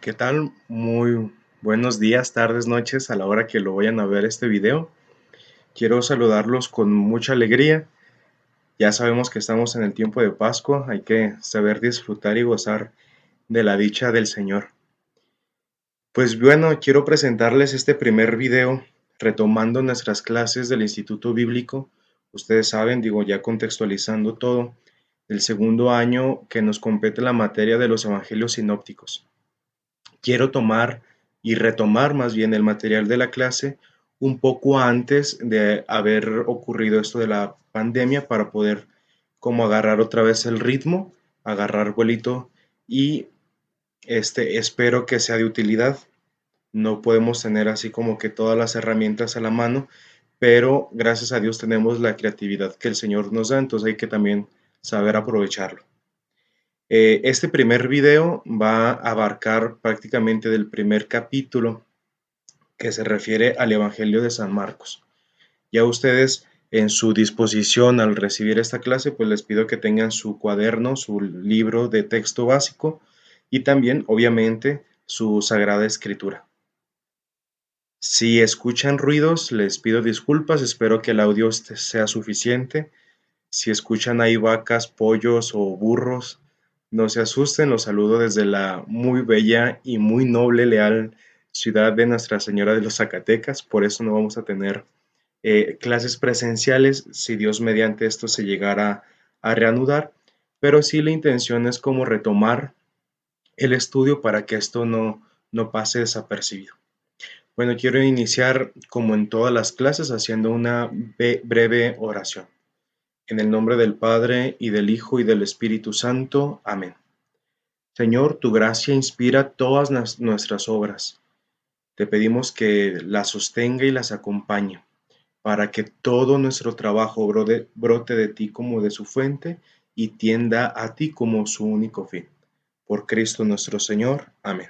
¿Qué tal? Muy buenos días, tardes, noches a la hora que lo vayan a ver este video. Quiero saludarlos con mucha alegría. Ya sabemos que estamos en el tiempo de Pascua, hay que saber disfrutar y gozar de la dicha del Señor. Pues bueno, quiero presentarles este primer video retomando nuestras clases del Instituto Bíblico. Ustedes saben, digo, ya contextualizando todo, el segundo año que nos compete la materia de los evangelios sinópticos. Quiero tomar y retomar más bien el material de la clase un poco antes de haber ocurrido esto de la pandemia para poder como agarrar otra vez el ritmo, agarrar vuelito y espero que sea de utilidad. No podemos tener así como que todas las herramientas a la mano, pero gracias a Dios tenemos la creatividad que el Señor nos da, entonces hay que también saber aprovecharlo. Este primer video va a abarcar prácticamente del primer capítulo que se refiere al Evangelio de San Marcos. Ya ustedes en su disposición al recibir esta clase, pues les pido que tengan su cuaderno, su libro de texto básico y también, obviamente, su Sagrada Escritura. Si escuchan ruidos, les pido disculpas, espero que el audio sea suficiente. Si escuchan ahí vacas, pollos o burros, no se asusten, los saludo desde la muy bella y muy noble, leal ciudad de Nuestra Señora de los Zacatecas. Por eso no vamos a tener clases presenciales si Dios mediante esto se llegara a reanudar, pero sí la intención es como retomar el estudio para que esto no pase desapercibido. Bueno, quiero iniciar como en todas las clases haciendo una breve oración. En el nombre del Padre, y del Hijo, y del Espíritu Santo. Amén. Señor, tu gracia inspira todas nuestras obras. Te pedimos que las sostenga y las acompañe, para que todo nuestro trabajo brote de ti como de su fuente y tienda a ti como su único fin. Por Cristo nuestro Señor. Amén.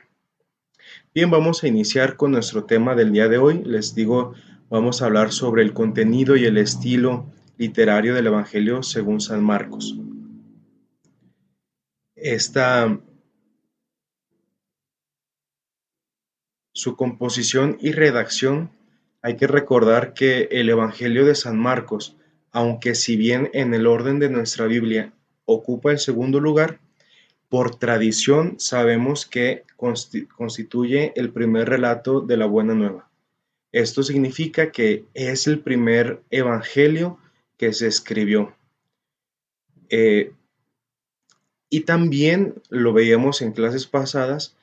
Bien, vamos a iniciar con nuestro tema del día de hoy. Les digo, vamos a hablar sobre el contenido y el estilo literario del Evangelio según San Marcos. Su composición y redacción, hay que recordar que el Evangelio de San Marcos, aunque si bien en el orden de nuestra Biblia ocupa el segundo lugar, por tradición sabemos que constituye el primer relato de la Buena Nueva. Esto significa que es el primer evangelio que se escribió. Eh, y también lo veíamos en clases pasadas,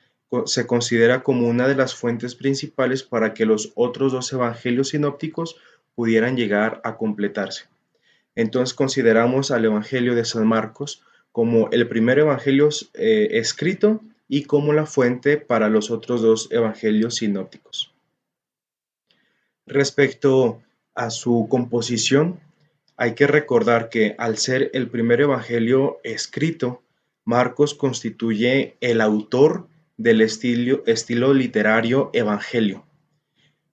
se considera como una de las fuentes principales para que los otros dos evangelios sinópticos pudieran llegar a completarse. Entonces consideramos al Evangelio de San Marcos como el primer evangelio escrito y como la fuente para los otros dos evangelios sinópticos. Respecto a su composición, hay que recordar que al ser el primer evangelio escrito, Marcos constituye el autor del estilo literario evangelio.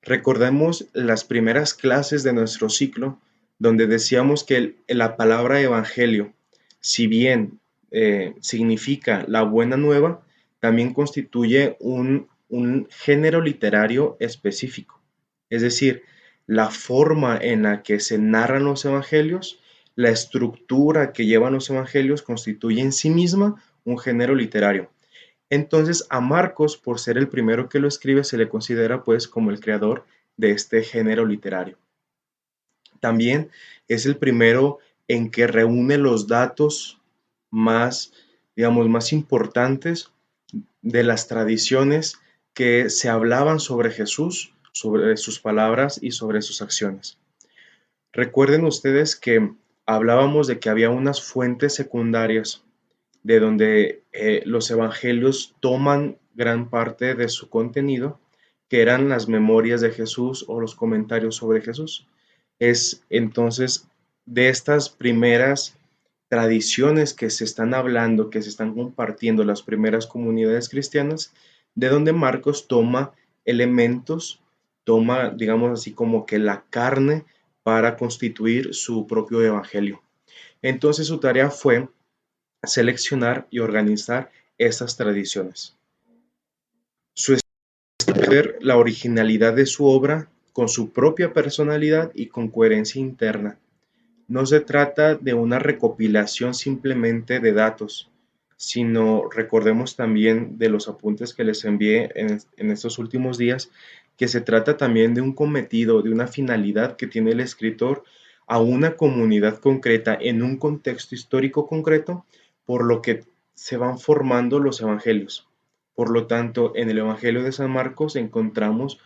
Recordemos las primeras clases de nuestro ciclo, donde decíamos que la palabra evangelio, si bien significa la buena nueva, también constituye un género literario específico. Es decir, la forma en la que se narran los evangelios, la estructura que llevan los evangelios constituye en sí misma un género literario. Entonces a Marcos, por ser el primero que lo escribe, se le considera pues como el creador de este género literario. También es el primero en que reúne los datos más, digamos, más importantes de las tradiciones que se hablaban sobre Jesús, sobre sus palabras y sobre sus acciones. Recuerden ustedes que hablábamos de que había unas fuentes secundarias de donde los evangelios toman gran parte de su contenido, que eran las memorias de Jesús o los comentarios sobre Jesús. Es entonces de estas primeras tradiciones que se están hablando, que se están compartiendo las primeras comunidades cristianas, de donde Marcos toma elementos, toma, digamos así, como que la carne para constituir su propio evangelio. Entonces su tarea fue seleccionar y organizar estas tradiciones. Su estilo es ver la originalidad de su obra con su propia personalidad y con coherencia interna. No se trata de una recopilación simplemente de datos, sino recordemos también de los apuntes que les envié en estos últimos días, que se trata también de un cometido, de una finalidad que tiene el escritor a una comunidad concreta en un contexto histórico concreto, por lo que se van formando los evangelios. Por lo tanto, en el Evangelio de San Marcos encontramos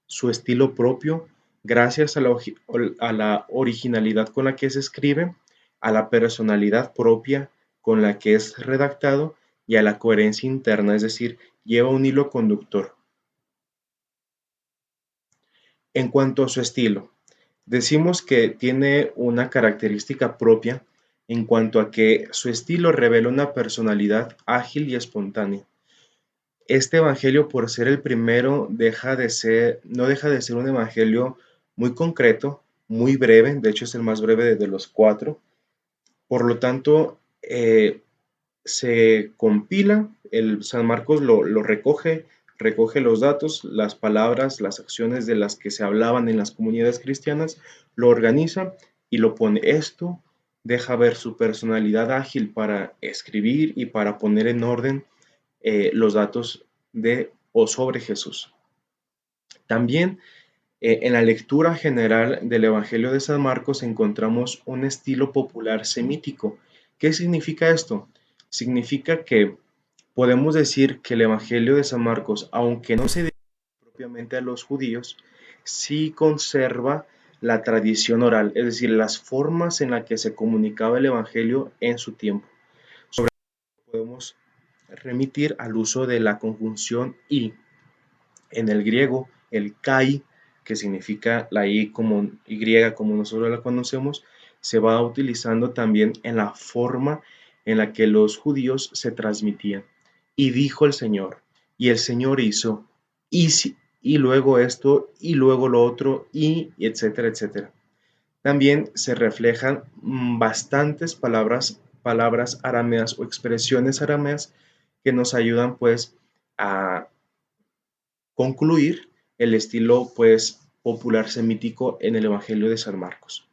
su estilo propio, gracias a la originalidad con la que se escribe, a la personalidad propia con la que es redactado y a la coherencia interna, es decir, lleva un hilo conductor. En cuanto a su estilo, decimos que tiene una característica propia en cuanto a que su estilo revela una personalidad ágil y espontánea. Este evangelio, por ser el primero, no deja de ser un evangelio muy concreto, muy breve, de hecho es el más breve de los cuatro. Por lo tanto, se compila, el San Marcos lo recoge los datos, las palabras, las acciones de las que se hablaban en las comunidades cristianas, lo organiza y lo pone. Esto deja ver su personalidad ágil para escribir y para poner en orden los datos de o sobre Jesús. También en la lectura general del Evangelio de San Marcos encontramos un estilo popular semítico. ¿Qué significa esto? Significa que podemos decir que el Evangelio de San Marcos, aunque no se dirige propiamente a los judíos, sí conserva la tradición oral, es decir, las formas en las que se comunicaba el Evangelio en su tiempo. Sobre todo podemos remitir al uso de la conjunción y. En el griego, el kai, que significa la i como y como nosotros la conocemos, se va utilizando también en la forma en la que los judíos se transmitían. Y dijo el Señor, y el Señor hizo, y, y luego esto, y luego lo otro, y etcétera, etcétera. También se reflejan bastantes palabras arameas o expresiones arameas que nos ayudan pues a concluir el estilo pues popular semítico en el Evangelio de San Marcos.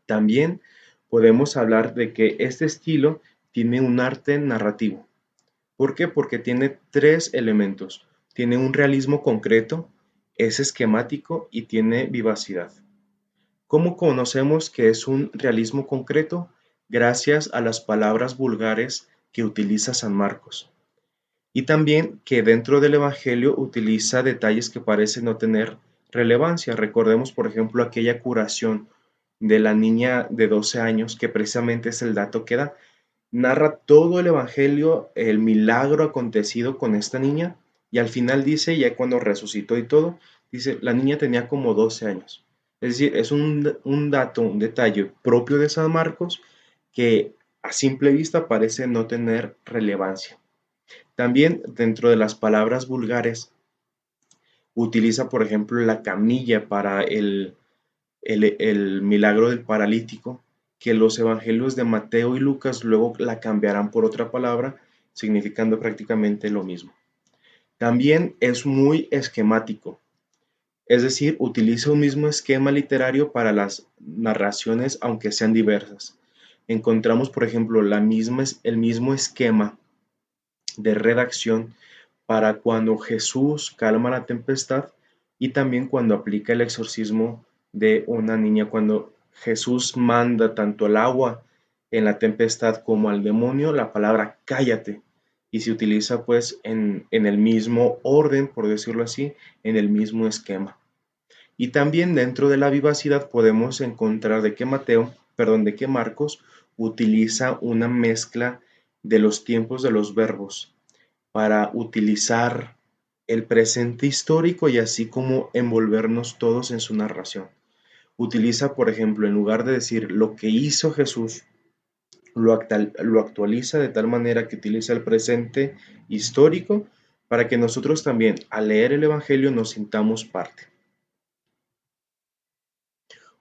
También podemos hablar de que este estilo tiene un arte narrativo. ¿Por qué? Porque tiene tres elementos. Tiene un realismo concreto, es esquemático y tiene vivacidad. ¿Cómo conocemos que es un realismo concreto? Gracias a las palabras vulgares que utiliza San Marcos. Y también que dentro del Evangelio utiliza detalles que parecen no tener relevancia. Recordemos, por ejemplo, aquella curación de la niña de 12 años, que precisamente es el dato que da. Narra todo el Evangelio, el milagro acontecido con esta niña, y al final dice, ya cuando resucitó y todo, dice, la niña tenía como 12 años. Es decir, es un dato, un detalle propio de San Marcos que a simple vista parece no tener relevancia. También dentro de las palabras vulgares utiliza, por ejemplo, la camilla para el milagro del paralítico, que los evangelios de Mateo y Lucas luego la cambiarán por otra palabra, significando prácticamente lo mismo. También es muy esquemático, es decir, utiliza un mismo esquema literario para las narraciones, aunque sean diversas. Encontramos, por ejemplo, el mismo esquema de redacción para cuando Jesús calma la tempestad y también cuando aplica el exorcismo de una niña, cuando Jesús manda tanto al agua en la tempestad como al demonio la palabra cállate, y se utiliza pues en el mismo orden, por decirlo así, en el mismo esquema. Y también dentro de la vivacidad podemos encontrar de que Marcos utiliza una mezcla de los tiempos de los verbos para utilizar el presente histórico y así como envolvernos todos en su narración. Utiliza, por ejemplo, en lugar de decir lo que hizo Jesús, lo actualiza de tal manera que utiliza el presente histórico para que nosotros también, al leer el Evangelio, nos sintamos parte.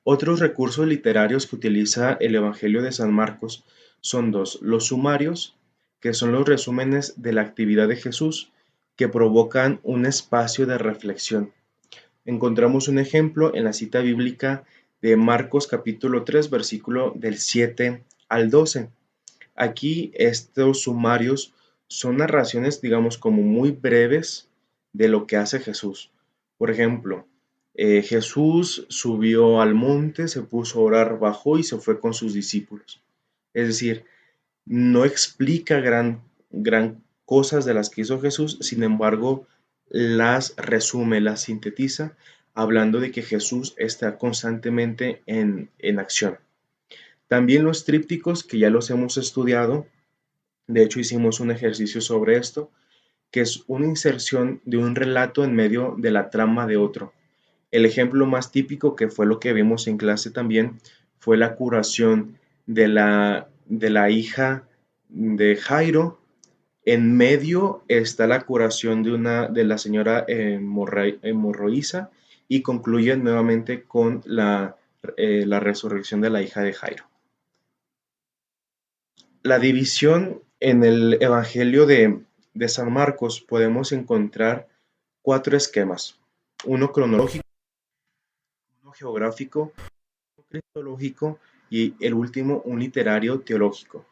Otros recursos literarios que utiliza el Evangelio de San Marcos son dos: los sumarios, que son los resúmenes de la actividad de Jesús, que provocan un espacio de reflexión. Encontramos un ejemplo en la cita bíblica de Marcos capítulo 3, versículo del 7 al 12. Aquí estos sumarios son narraciones, digamos, como muy breves de lo que hace Jesús. Por ejemplo, Jesús subió al monte, se puso a orar, bajó y se fue con sus discípulos. Es decir, no explica gran cosas de las que hizo Jesús, sin embargo, las resume, las sintetiza, hablando de que Jesús está constantemente en acción. También los trípticos, que ya los hemos estudiado, de hecho hicimos un ejercicio sobre esto, que es una inserción de un relato en medio de la trama de otro. El ejemplo más típico, que fue lo que vimos en clase también, fue la curación de la hija de Jairo. En medio está la curación de la señora hemorroísa y concluye nuevamente con la resurrección de la hija de Jairo. La división en el Evangelio de San Marcos podemos encontrar 4 esquemas: uno cronológico, uno geográfico, uno cristológico y el último un literario teológico.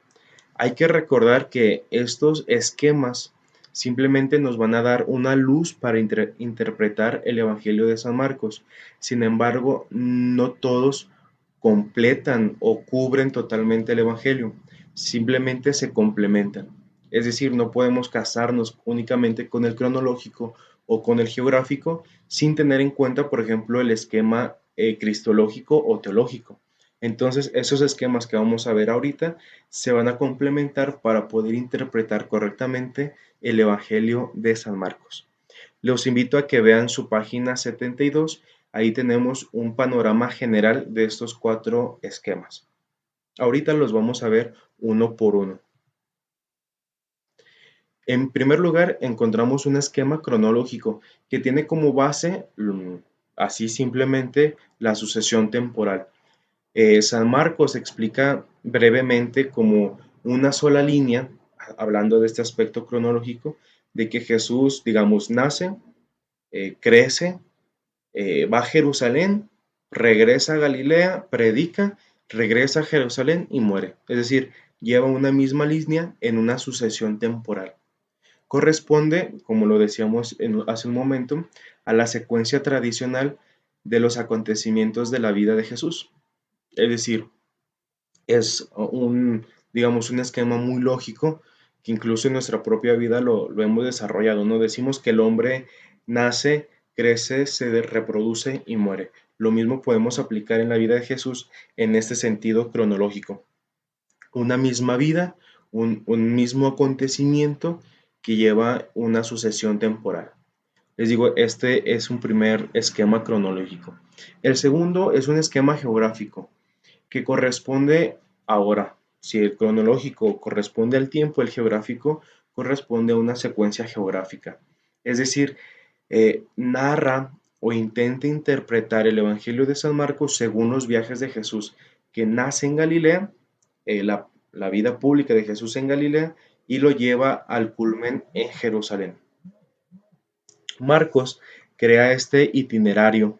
Hay que recordar que estos esquemas simplemente nos van a dar una luz para interpretar el Evangelio de San Marcos. Sin embargo, no todos completan o cubren totalmente el Evangelio, simplemente se complementan. Es decir, no podemos casarnos únicamente con el cronológico o con el geográfico sin tener en cuenta, por ejemplo, el esquema cristológico o teológico. Entonces, esos esquemas que vamos a ver ahorita se van a complementar para poder interpretar correctamente el Evangelio de San Marcos. Los invito a que vean su página 72. Ahí tenemos un panorama general de estos 4 esquemas. Ahorita los vamos a ver uno por uno. En primer lugar, encontramos un esquema cronológico que tiene como base, así simplemente, la sucesión temporal. San Marcos explica brevemente como una sola línea, hablando de este aspecto cronológico, de que Jesús, digamos, nace, crece, va a Jerusalén, regresa a Galilea, predica, regresa a Jerusalén y muere. Es decir, lleva una misma línea en una sucesión temporal. Corresponde, como lo decíamos hace un momento, a la secuencia tradicional de los acontecimientos de la vida de Jesús. Es decir, es digamos, un esquema muy lógico que incluso en nuestra propia vida lo hemos desarrollado, ¿no? Decimos que el hombre nace, crece, se reproduce y muere. Lo mismo podemos aplicar en la vida de Jesús en este sentido cronológico. Una misma vida, un mismo acontecimiento que lleva una sucesión temporal. Les digo, este es un primer esquema cronológico. El segundo es un esquema geográfico que corresponde ahora. Si el cronológico corresponde al tiempo, el geográfico corresponde a una secuencia geográfica. Es decir, narra o intenta interpretar el Evangelio de San Marcos según los viajes de Jesús, que nace en Galilea, la vida pública de Jesús en Galilea, y lo lleva al culmen en Jerusalén. Marcos crea este itinerario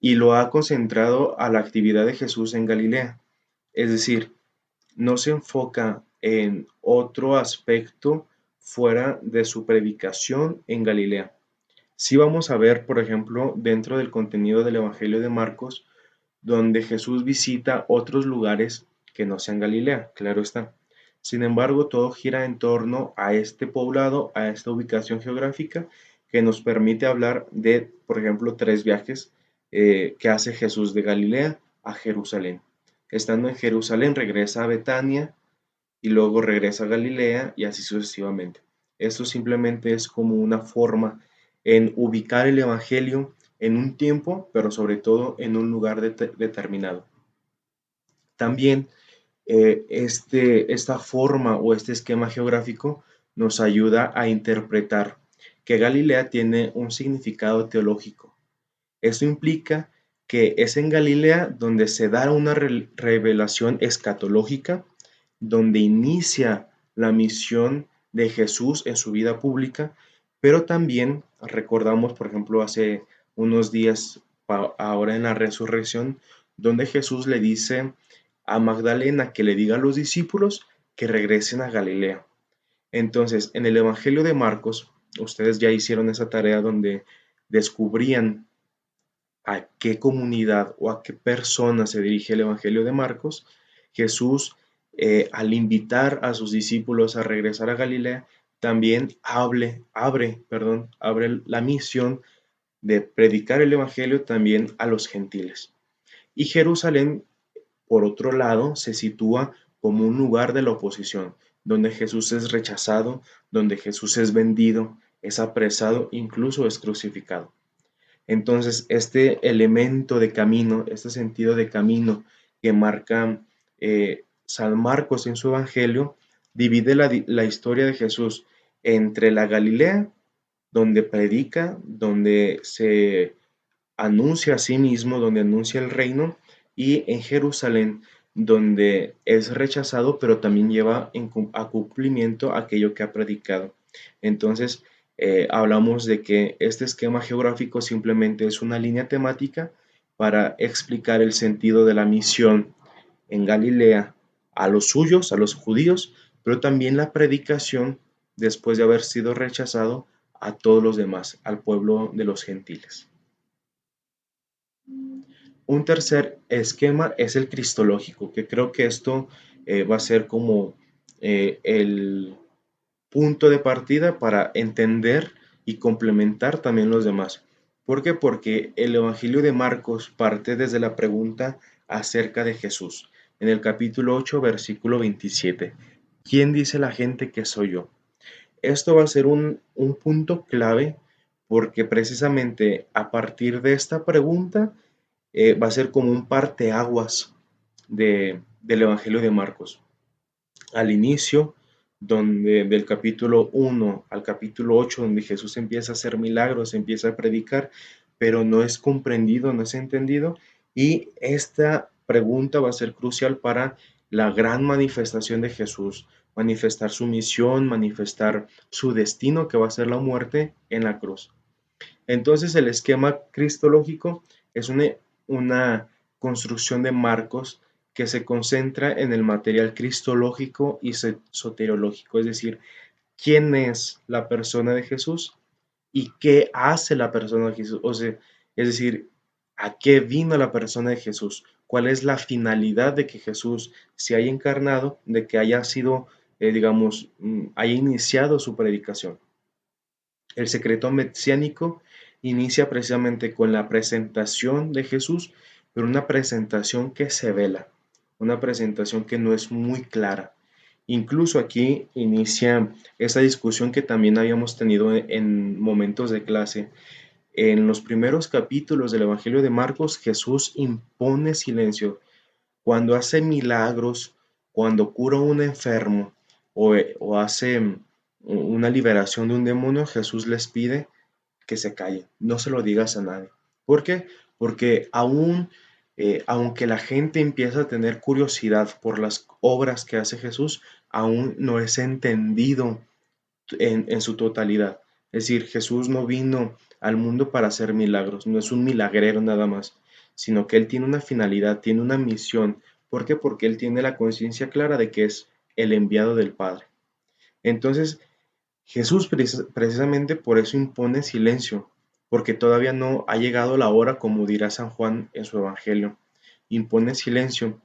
y lo ha concentrado a la actividad de Jesús en Galilea. Es decir, no se enfoca en otro aspecto fuera de su predicación en Galilea. Sí vamos a ver, por ejemplo, dentro del contenido del Evangelio de Marcos, donde Jesús visita otros lugares que no sean Galilea, claro está. Sin embargo, todo gira en torno a este poblado, a esta ubicación geográfica que nos permite hablar de, por ejemplo, 3 viajes que hace Jesús de Galilea a Jerusalén. Estando en Jerusalén, regresa a Betania y luego regresa a Galilea y así sucesivamente. Esto simplemente es como una forma en ubicar el Evangelio en un tiempo, pero sobre todo en un lugar determinado. También esta forma o este esquema geográfico nos ayuda a interpretar que Galilea tiene un significado teológico. Esto implica que es en Galilea donde se da una revelación escatológica, donde inicia la misión de Jesús en su vida pública, Pero también recordamos, por ejemplo, hace unos días, ahora en la resurrección, donde Jesús le dice a Magdalena que le diga a los discípulos que regresen a Galilea. Entonces, en el Evangelio de Marcos, ustedes ya hicieron esa tarea donde descubrían a qué comunidad o a qué persona se dirige el Evangelio de Marcos. Jesús, al invitar a sus discípulos a regresar a Galilea, también abre la misión de predicar el Evangelio también a los gentiles. Y Jerusalén, por otro lado, se sitúa como un lugar de la oposición, donde Jesús es rechazado, donde Jesús es vendido, es apresado, incluso es crucificado. Entonces, este elemento de camino, este sentido de camino que marca San Marcos en su Evangelio, divide la historia de Jesús entre la Galilea, donde predica, donde se anuncia a sí mismo, donde anuncia el reino, y en Jerusalén, donde es rechazado, pero también lleva a cumplimiento aquello que ha predicado. Entonces, hablamos de que este esquema geográfico simplemente es una línea temática para explicar el sentido de la misión en Galilea a los suyos, a los judíos, pero también la predicación después de haber sido rechazado a todos los demás, al pueblo de los gentiles. Un tercer esquema es el cristológico, que creo que esto va a ser como el punto de partida para entender y complementar también los demás. ¿Por qué? Porque el Evangelio de Marcos parte desde la pregunta acerca de Jesús. En el capítulo 8, versículo 27. ¿Quién dice la gente que soy yo? Esto va a ser un punto clave porque precisamente a partir de esta pregunta va a ser como un parteaguas del Evangelio de Marcos. Al inicio, donde del capítulo 1 al capítulo 8, donde Jesús empieza a hacer milagros, empieza a predicar, pero no es comprendido, no es entendido, y esta pregunta va a ser crucial para la gran manifestación de Jesús, manifestar su misión, manifestar su destino, que va a ser la muerte en la cruz. Entonces el esquema cristológico es una construcción de marcos que se concentra en el material cristológico y soteriológico, es decir, quién es la persona de Jesús y qué hace la persona de Jesús, o sea, es decir, a qué vino la persona de Jesús, cuál es la finalidad de que Jesús se haya encarnado, de que haya sido, digamos, haya iniciado su predicación. El secreto mesiánico inicia precisamente con la presentación de Jesús, pero una presentación que se vela, una presentación que no es muy clara. Incluso aquí inicia esa discusión que también habíamos tenido en momentos de clase. En los primeros capítulos del Evangelio de Marcos, Jesús impone silencio. Cuando hace milagros, cuando cura a un enfermo o hace una liberación de un demonio, Jesús les pide que se callen, no se lo digas a nadie. ¿Por qué? Porque aunque la gente empieza a tener curiosidad por las obras que hace Jesús, aún no es entendido en su totalidad. Es decir, Jesús no vino al mundo para hacer milagros, no es un milagrero nada más, sino que Él tiene una finalidad, tiene una misión. ¿Por qué? Porque Él tiene la conciencia clara de que es el enviado del Padre. Entonces, Jesús precisamente por eso impone silencio, porque todavía no ha llegado la hora, como dirá San Juan en su Evangelio. Impone silencio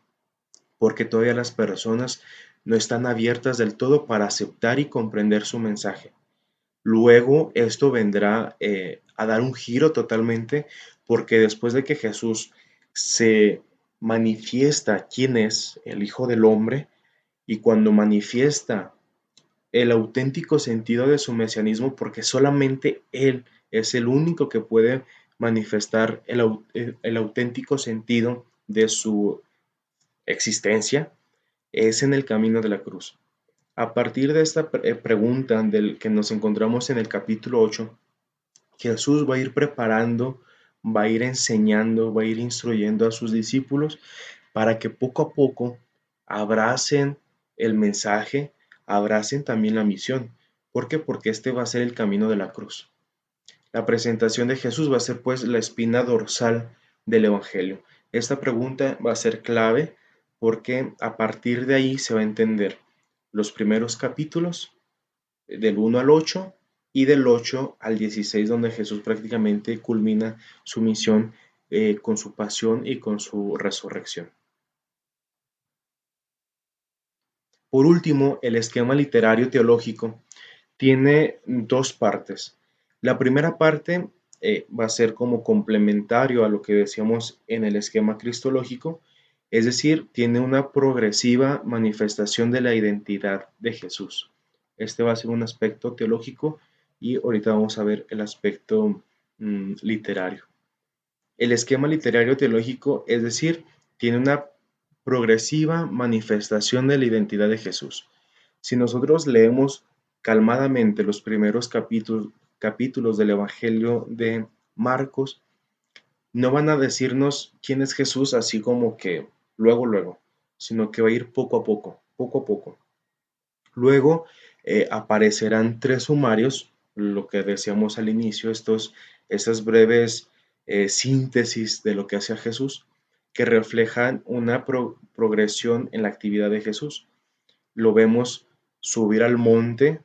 porque todavía las personas no están abiertas del todo para aceptar y comprender su mensaje. Luego esto vendrá a dar un giro totalmente, porque después de que Jesús se manifiesta quién es el Hijo del Hombre, y cuando manifiesta el auténtico sentido de su mesianismo, porque solamente Él es el único que puede manifestar el auténtico sentido de su existencia, es en el camino de la cruz. A partir de esta pregunta del que nos encontramos en el capítulo 8, Jesús va a ir preparando, va a ir enseñando, va a ir instruyendo a sus discípulos para que poco a poco abracen el mensaje, abracen también la misión. ¿Por qué? Porque este va a ser el camino de la cruz. La presentación de Jesús va a ser pues la espina dorsal del Evangelio. Esta pregunta va a ser clave porque a partir de ahí se va a entender los primeros capítulos del 1 al 8 y del 8 al 16, donde Jesús prácticamente culmina su misión con su pasión y con su resurrección. Por último, el esquema literario teológico tiene dos partes. La primera parte va a ser como complementario a lo que decíamos en el esquema cristológico, es decir, tiene una progresiva manifestación de la identidad de Jesús. Este va a ser un aspecto teológico y ahorita vamos a ver el aspecto literario. El esquema literario teológico, es decir, tiene una progresiva manifestación de la identidad de Jesús. Si nosotros leemos calmadamente los primeros capítulos del Evangelio de Marcos, no van a decirnos quién es Jesús así como que luego, sino que va a ir poco a poco, poco a poco. Luego aparecerán tres sumarios, lo que decíamos al inicio, estas breves síntesis de lo que hacía Jesús, que reflejan una progresión en la actividad de Jesús. Lo vemos subir al monte,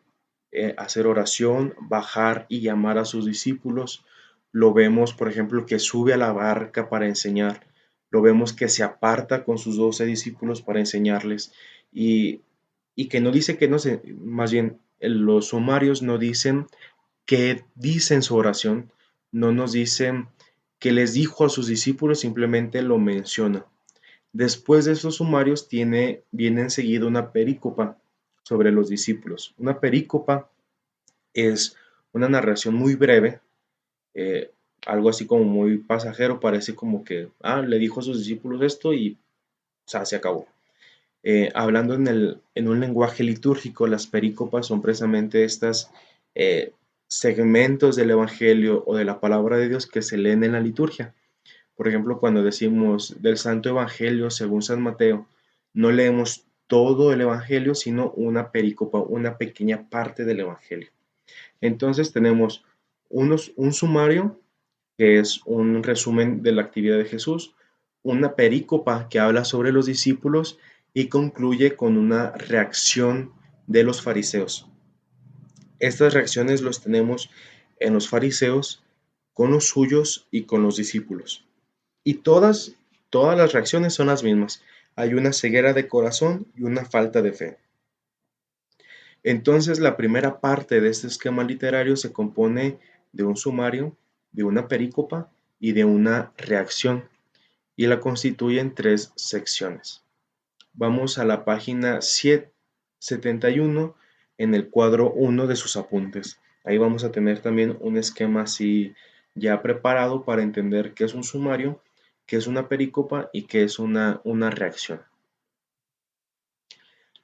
hacer oración, bajar y llamar a sus discípulos. Lo vemos, por ejemplo, que sube a la barca para enseñar. Lo vemos que se aparta con sus 12 discípulos para enseñarles. Y, y que no dice que no se, más bien los sumarios no dicen que dicen su oración, no nos dicen que les dijo a sus discípulos, simplemente lo menciona. Después de esos sumarios viene enseguida una perícopa sobre los discípulos. Una perícopa es una narración muy breve, eh, algo así como muy pasajero, parece como que, le dijo a sus discípulos esto y se acabó. Hablando en un lenguaje litúrgico, las perícopas son precisamente estos segmentos del Evangelio o de la palabra de Dios que se leen en la liturgia. Por ejemplo, cuando decimos del Santo Evangelio según San Mateo, no leemos todo el Evangelio, sino una perícopa, una pequeña parte del Evangelio. Entonces tenemos un sumario, que es un resumen de la actividad de Jesús, una perícopa que habla sobre los discípulos y concluye con una reacción de los fariseos. Estas reacciones los tenemos en los fariseos, con los suyos y con los discípulos. Y todas las reacciones son las mismas. Hay una ceguera de corazón y una falta de fe. Entonces, la primera parte de este esquema literario se compone de un sumario, de una perícopa y de una reacción, y la constituye en tres secciones. Vamos a la página 71 en el cuadro 1 de sus apuntes. Ahí vamos a tener también un esquema así ya preparado para entender qué es un sumario, qué es una perícopa y qué es una reacción.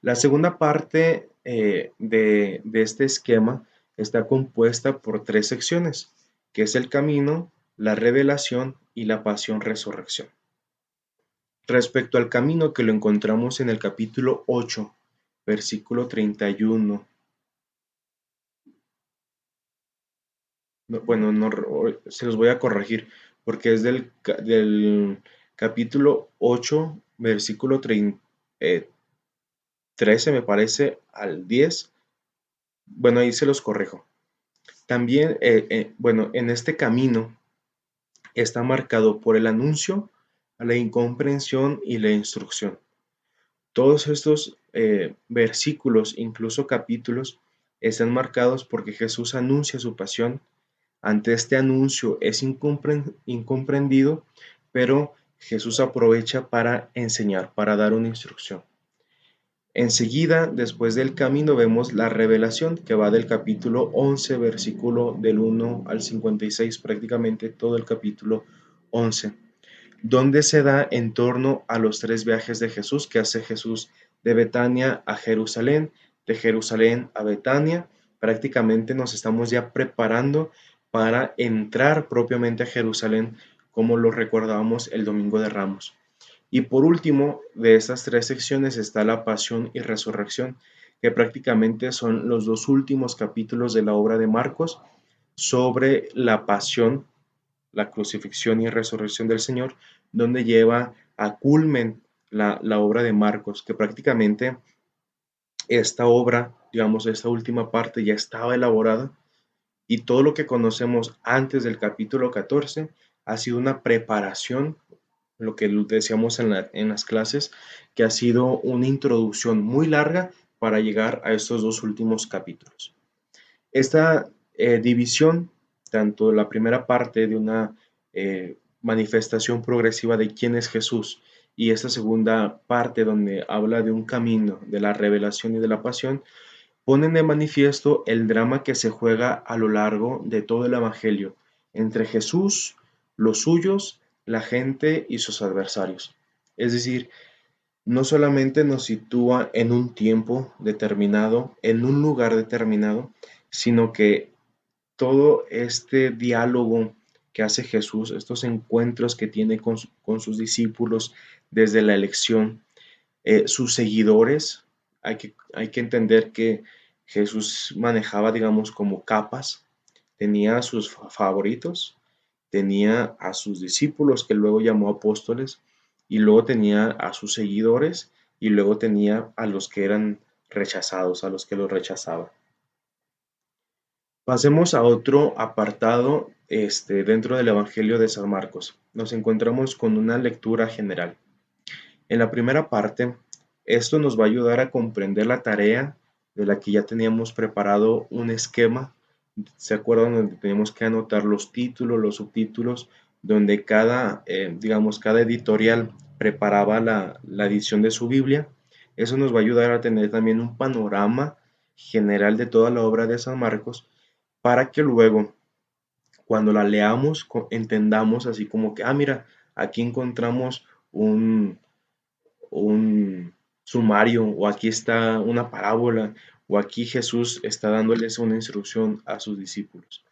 La segunda parte de este esquema está compuesta por tres secciones, que es el camino, la revelación y la pasión-resurrección. Respecto al camino, que lo encontramos en el capítulo 8, versículo 31. Bueno, no, se los voy a corregir, porque es del capítulo 8, versículo 13, me parece, al 10. Bueno, ahí se los corrijo. También, bueno, en este camino está marcado por el anuncio, la incomprensión y la instrucción. Todos estos versículos, incluso capítulos, están marcados porque Jesús anuncia su pasión. Ante este anuncio es incomprendido, pero Jesús aprovecha para enseñar, para dar una instrucción. Enseguida, después del camino, vemos la revelación que va del capítulo 11, versículo del 1 al 56, prácticamente todo el capítulo 11, donde se da en torno a los tres viajes de Jesús que hace Jesús de Betania a Jerusalén, de Jerusalén a Betania. Prácticamente nos estamos ya preparando para entrar propiamente a Jerusalén, como lo recordábamos el Domingo de Ramos. Y por último, de estas tres secciones está la pasión y resurrección, que prácticamente son los dos últimos capítulos de la obra de Marcos sobre la pasión, la crucifixión y resurrección del Señor, donde lleva a culmen la obra de Marcos, que prácticamente esta obra, digamos, esta última parte ya estaba elaborada y todo lo que conocemos antes del capítulo 14 ha sido una preparación, lo que decíamos en las clases, que ha sido una introducción muy larga para llegar a estos dos últimos capítulos. Esta división, tanto la primera parte de una manifestación progresiva de quién es Jesús y esta segunda parte donde habla de un camino de la revelación y de la pasión, ponen de manifiesto el drama que se juega a lo largo de todo el Evangelio entre Jesús, los suyos, la gente y sus adversarios. Es decir, no solamente nos sitúa en un tiempo determinado, en un lugar determinado, sino que todo este diálogo que hace Jesús, estos encuentros que tiene con sus discípulos desde la elección, sus seguidores, hay que entender que Jesús manejaba, digamos, como capas, tenía a sus favoritos, tenía a sus discípulos que luego llamó apóstoles, y luego tenía a sus seguidores, y luego tenía a los que eran rechazados, a los que los rechazaba. Pasemos a otro apartado dentro del Evangelio de San Marcos. Nos encontramos con una lectura general. En la primera parte, esto nos va a ayudar a comprender la tarea de la que ya teníamos preparado un esquema. ¿Se acuerdan? Donde teníamos que anotar los títulos, los subtítulos, donde digamos, cada editorial preparaba la edición de su Biblia. Eso nos va a ayudar a tener también un panorama general de toda la obra de San Marcos para que luego, cuando la leamos, entendamos así como que, mira, aquí encontramos un sumario, o aquí está una parábola, o aquí Jesús está dándoles una instrucción a sus discípulos.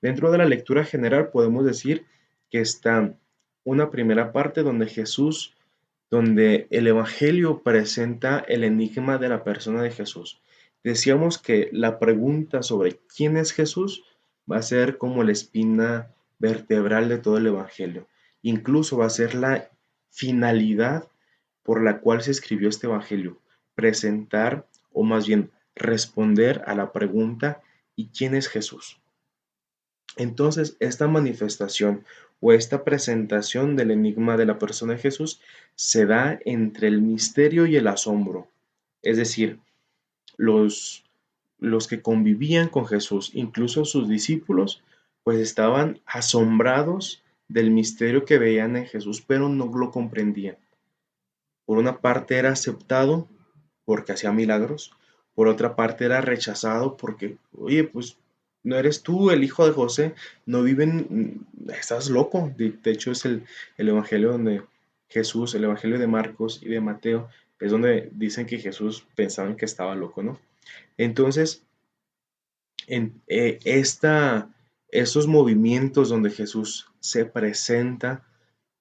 Dentro de la lectura general podemos decir que está una primera parte donde el Evangelio presenta el enigma de la persona de Jesús. Decíamos que la pregunta sobre quién es Jesús va a ser como la espina vertebral de todo el Evangelio. Incluso va a ser la finalidad por la cual se escribió este Evangelio, presentar o más bien responder a la pregunta ¿y quién es Jesús? Entonces, esta manifestación o esta presentación del enigma de la persona de Jesús se da entre el misterio y el asombro. Es decir, los, los que convivían con Jesús, incluso sus discípulos, pues estaban asombrados del misterio que veían en Jesús, pero no lo comprendían. Por una parte era aceptado porque hacía milagros, por otra parte era rechazado porque, oye, pues no eres tú el hijo de José, no viven, estás loco. De hecho es el evangelio donde Jesús, el evangelio de Marcos y de Mateo, es donde dicen que Jesús pensaban que estaba loco, ¿no? Entonces, en estos movimientos donde Jesús se presenta,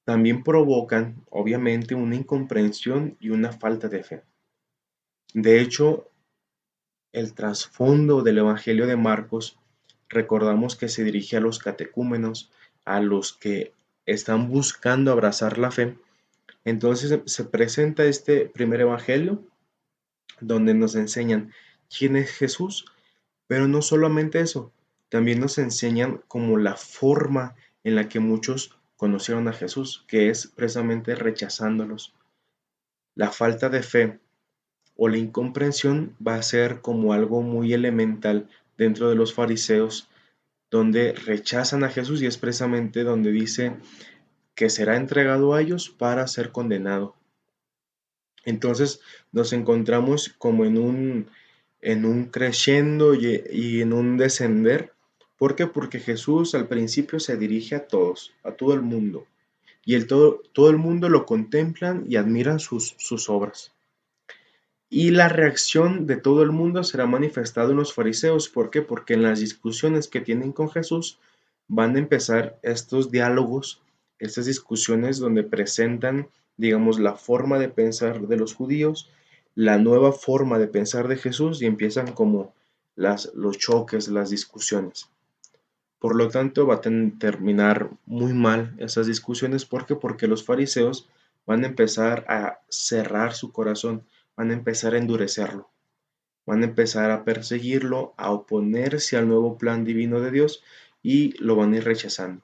también provocan, obviamente, una incomprensión y una falta de fe. De hecho, el trasfondo del Evangelio de Marcos, recordamos que se dirige a los catecúmenos, a los que están buscando abrazar la fe. Entonces se presenta este primer Evangelio donde nos enseñan quién es Jesús, pero no solamente eso, también nos enseñan como la forma en la que muchos conocieron a Jesús, que es precisamente rechazándolos. La falta de fe o la incomprensión va a ser como algo muy elemental dentro de los fariseos, donde rechazan a Jesús y es precisamente donde dice que será entregado a ellos para ser condenado. Entonces nos encontramos como en un creciendo y en un descender. ¿Por qué? Porque Jesús al principio se dirige a todos, a todo el mundo, y todo el mundo lo contemplan y admiran sus obras. Y la reacción de todo el mundo será manifestada en los fariseos. ¿Por qué? Porque en las discusiones que tienen con Jesús van a empezar estos diálogos, estas discusiones donde presentan, digamos, la forma de pensar de los judíos, la nueva forma de pensar de Jesús y empiezan como los choques, las discusiones. Por lo tanto, va a terminar muy mal esas discusiones. ¿Por qué? Porque los fariseos van a empezar a cerrar su corazón, van a empezar a endurecerlo, van a empezar a perseguirlo, a oponerse al nuevo plan divino de Dios y lo van a ir rechazando.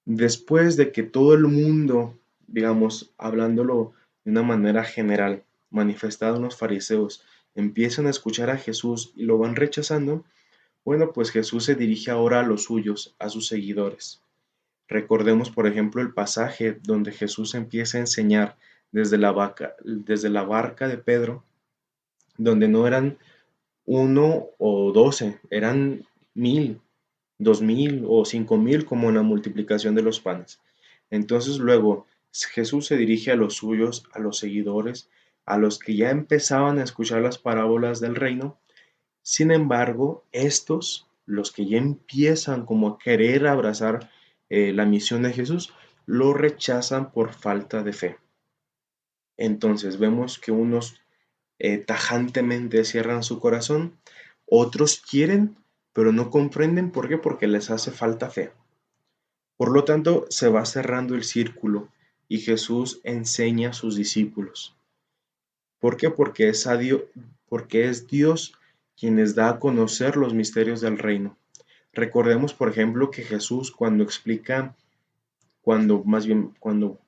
Después de que todo el mundo, digamos, hablándolo de una manera general, manifestado en los fariseos, empiezan a escuchar a Jesús y lo van rechazando, bueno, pues Jesús se dirige ahora a los suyos, a sus seguidores. Recordemos, por ejemplo, el pasaje donde Jesús empieza a enseñar desde la barca de Pedro, donde no eran 1 o 12, eran 1000, 2000 o 5000 como en la multiplicación de los panes. Entonces luego Jesús se dirige a los suyos, a los seguidores, a los que ya empezaban a escuchar las parábolas del reino. Sin embargo, estos, los que ya empiezan como a querer abrazar la misión de Jesús, lo rechazan por falta de fe. Entonces vemos que unos tajantemente cierran su corazón, otros quieren, pero no comprenden. ¿Por qué? Porque les hace falta fe. Por lo tanto, se va cerrando el círculo y Jesús enseña a sus discípulos. ¿Por qué? Porque es Dios quien les da a conocer los misterios del reino. Recordemos, por ejemplo, que Jesús cuando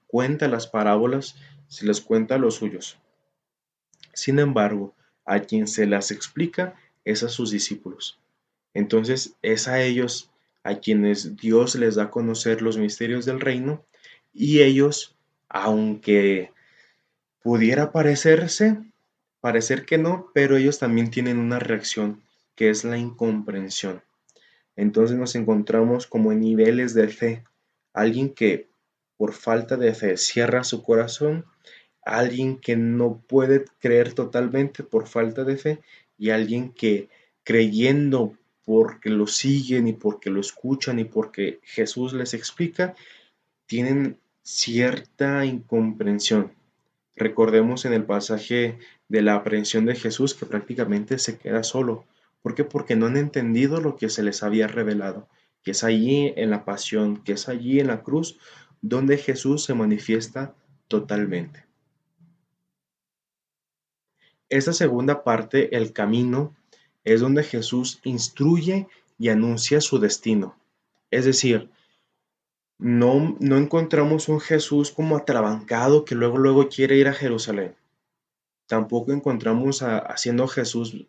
cuenta las parábolas, se les cuenta a los suyos. Sin embargo, a quien se las explica es a sus discípulos. Entonces es a ellos a quienes Dios les da a conocer los misterios del reino, y ellos, aunque pudiera parecer que no, pero ellos también tienen una reacción, que es la incomprensión. Entonces nos encontramos como en niveles de fe. Alguien que por falta de fe cierra su corazón, alguien que no puede creer totalmente por falta de fe, y alguien que creyendo porque lo siguen y porque lo escuchan y porque Jesús les explica, tienen cierta incomprensión. Recordemos en el pasaje de la aprehensión de Jesús que prácticamente se queda solo. ¿Por qué? Porque no han entendido lo que se les había revelado, que es allí en la pasión, que es allí en la cruz, donde Jesús se manifiesta totalmente. Esta segunda parte, el camino, es donde Jesús instruye y anuncia su destino. Es decir, no encontramos un Jesús como atrabancado que luego quiere ir a Jerusalén. Tampoco encontramos haciendo Jesús,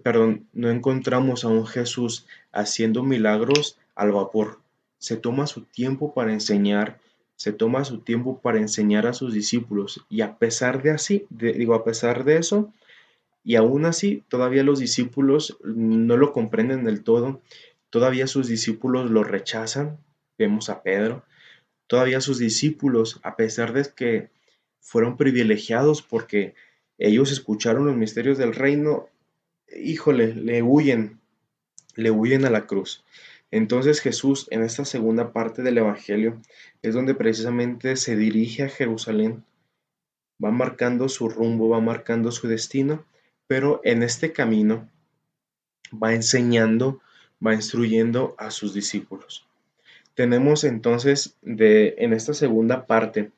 perdón, no encontramos a un Jesús haciendo milagros al vapor. Se toma su tiempo para enseñar, se toma su tiempo para enseñar a sus discípulos, y a pesar de a pesar de eso, y aún así, todavía los discípulos no lo comprenden del todo, todavía sus discípulos lo rechazan. Vemos a Pedro, todavía sus discípulos, a pesar de que fueron privilegiados porque ellos escucharon los misterios del reino, híjole, le huyen a la cruz. Entonces Jesús, en esta segunda parte del Evangelio, es donde precisamente se dirige a Jerusalén, va marcando su rumbo, va marcando su destino, pero en este camino va enseñando, va instruyendo a sus discípulos. Tenemos entonces en esta segunda parte,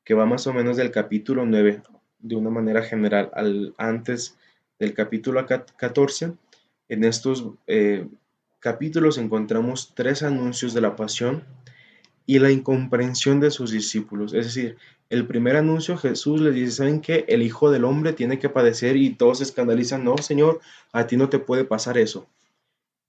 que va más o menos del capítulo 9, de una manera general, antes del capítulo 14, en estos capítulos encontramos 3 anuncios de la pasión y la incomprensión de sus discípulos. Es decir, el primer anuncio, Jesús les dice: ¿saben qué? El Hijo del Hombre tiene que padecer, y todos se escandalizan. No, Señor, a ti no te puede pasar eso.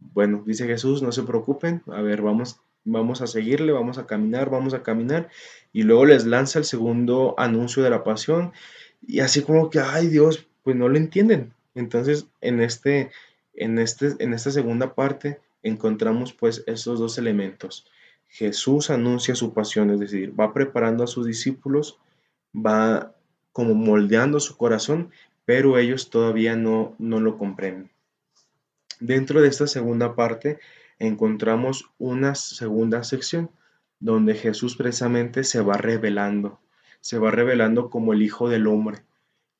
Bueno, dice Jesús: no se preocupen, a ver, vamos a seguirle, vamos a caminar, y luego les lanza el segundo anuncio de la pasión, y así como que, ay Dios, pues no lo entienden. Entonces, en esta segunda parte encontramos pues estos dos elementos. Jesús anuncia su pasión, es decir, va preparando a sus discípulos, va como moldeando su corazón, pero ellos todavía no lo comprenden. Dentro de esta segunda parte encontramos una segunda sección donde Jesús precisamente se va revelando como el Hijo del Hombre.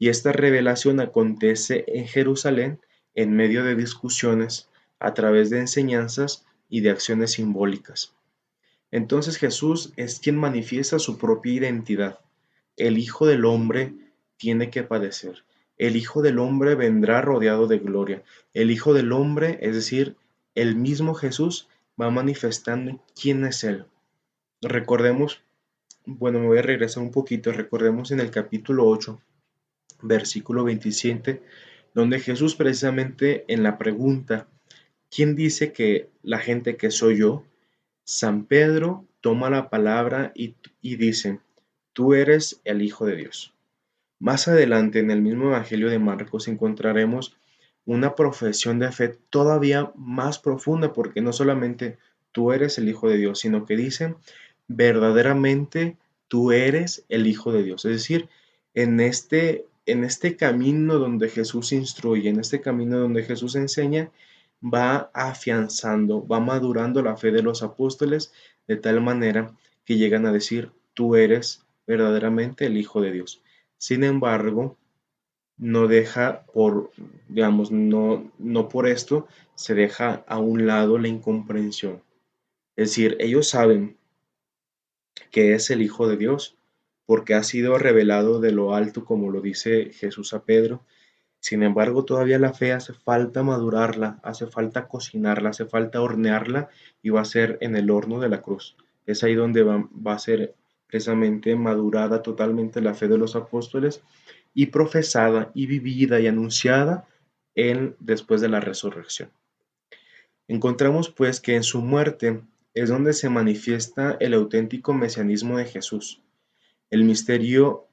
Y esta revelación acontece en Jerusalén en medio de discusiones, a través de enseñanzas y de acciones simbólicas. Entonces Jesús es quien manifiesta su propia identidad. El Hijo del Hombre tiene que padecer. El Hijo del Hombre vendrá rodeado de gloria. El Hijo del Hombre, es decir, el mismo Jesús, va manifestando quién es Él. Recordemos, bueno, me voy a regresar un poquito, recordemos en el capítulo 8, versículo 27, donde Jesús precisamente en la pregunta, ¿quién dice que la gente que soy yo? San Pedro toma la palabra y dice, tú eres el Hijo de Dios. Más adelante en el mismo Evangelio de Marcos encontraremos una profesión de fe todavía más profunda, porque no solamente tú eres el Hijo de Dios, sino que dice, verdaderamente tú eres el Hijo de Dios. Es decir, en este camino donde Jesús instruye, en este camino donde Jesús enseña, va afianzando, va madurando la fe de los apóstoles de tal manera que llegan a decir, tú eres verdaderamente el Hijo de Dios. Sin embargo, no deja por, digamos, no por esto se deja a un lado la incomprensión. Es decir, ellos saben que es el Hijo de Dios porque ha sido revelado de lo alto, como lo dice Jesús a Pedro. Sin embargo, todavía la fe hace falta madurarla, hace falta cocinarla, hace falta hornearla y va a ser en el horno de la cruz. Es ahí donde va a ser precisamente madurada totalmente la fe de los apóstoles y profesada y vivida y anunciada después de la resurrección. Encontramos pues que en su muerte es donde se manifiesta el auténtico mesianismo de Jesús. El misterio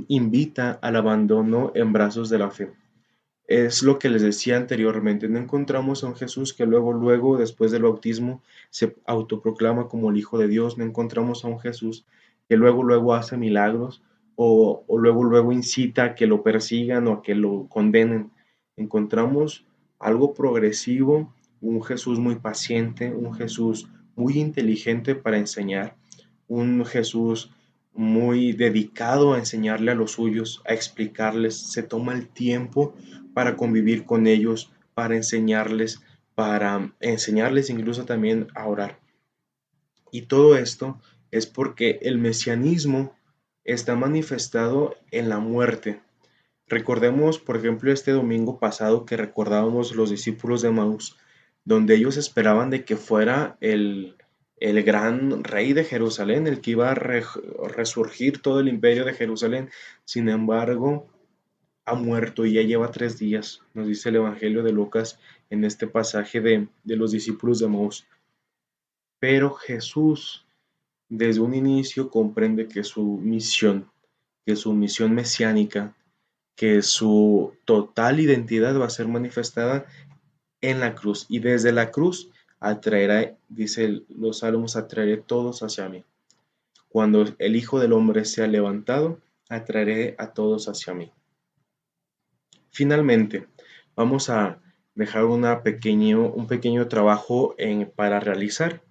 invita al abandono en brazos de la fe. Es lo que les decía anteriormente, no encontramos a un Jesús que luego, después del bautismo, se autoproclama como el Hijo de Dios, no encontramos a un Jesús que luego hace milagros o luego incita a que lo persigan o a que lo condenen. Encontramos algo progresivo, un Jesús muy paciente, un Jesús muy inteligente para enseñar, un Jesús muy dedicado a enseñarle a los suyos, a explicarles, se toma el tiempo para convivir con ellos, para enseñarles incluso también a orar. Y todo esto es porque el mesianismo está manifestado en la muerte. Recordemos, por ejemplo, este domingo pasado que recordábamos los discípulos de Maús, donde ellos esperaban de que fuera el gran rey de Jerusalén, el que iba a resurgir todo el imperio de Jerusalén. Sin embargo, ha muerto y ya lleva 3 días, nos dice el Evangelio de Lucas en este pasaje de los discípulos de Maús. Pero Jesús desde un inicio comprende que su misión mesiánica, que su total identidad va a ser manifestada en la cruz. Y desde la cruz atraerá, dice los salmos, atraeré todos hacia mí. Cuando el Hijo del Hombre sea levantado, atraeré a todos hacia mí. Finalmente, vamos a dejar un pequeño trabajo para realizar.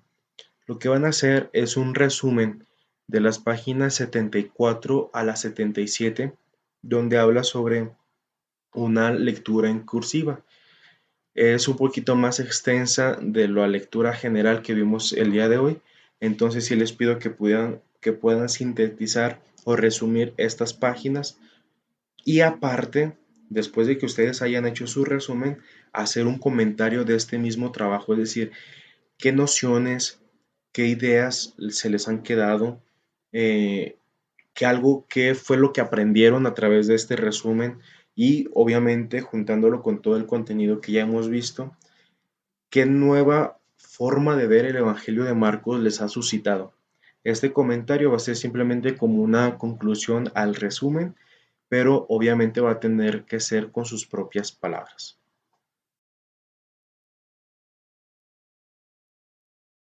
Lo que van a hacer es un resumen de las páginas 74 a la 77, donde habla sobre una lectura en cursiva. Es un poquito más extensa de la lectura general que vimos el día de hoy, entonces sí les pido que puedan sintetizar o resumir estas páginas y aparte, después de que ustedes hayan hecho su resumen, hacer un comentario de este mismo trabajo, es decir, qué nociones, qué ideas se les han quedado, eh, qué fue lo que aprendieron a través de este resumen y obviamente juntándolo con todo el contenido que ya hemos visto, qué nueva forma de ver el Evangelio de Marcos les ha suscitado. Este comentario va a ser simplemente como una conclusión al resumen, pero obviamente va a tener que ser con sus propias palabras.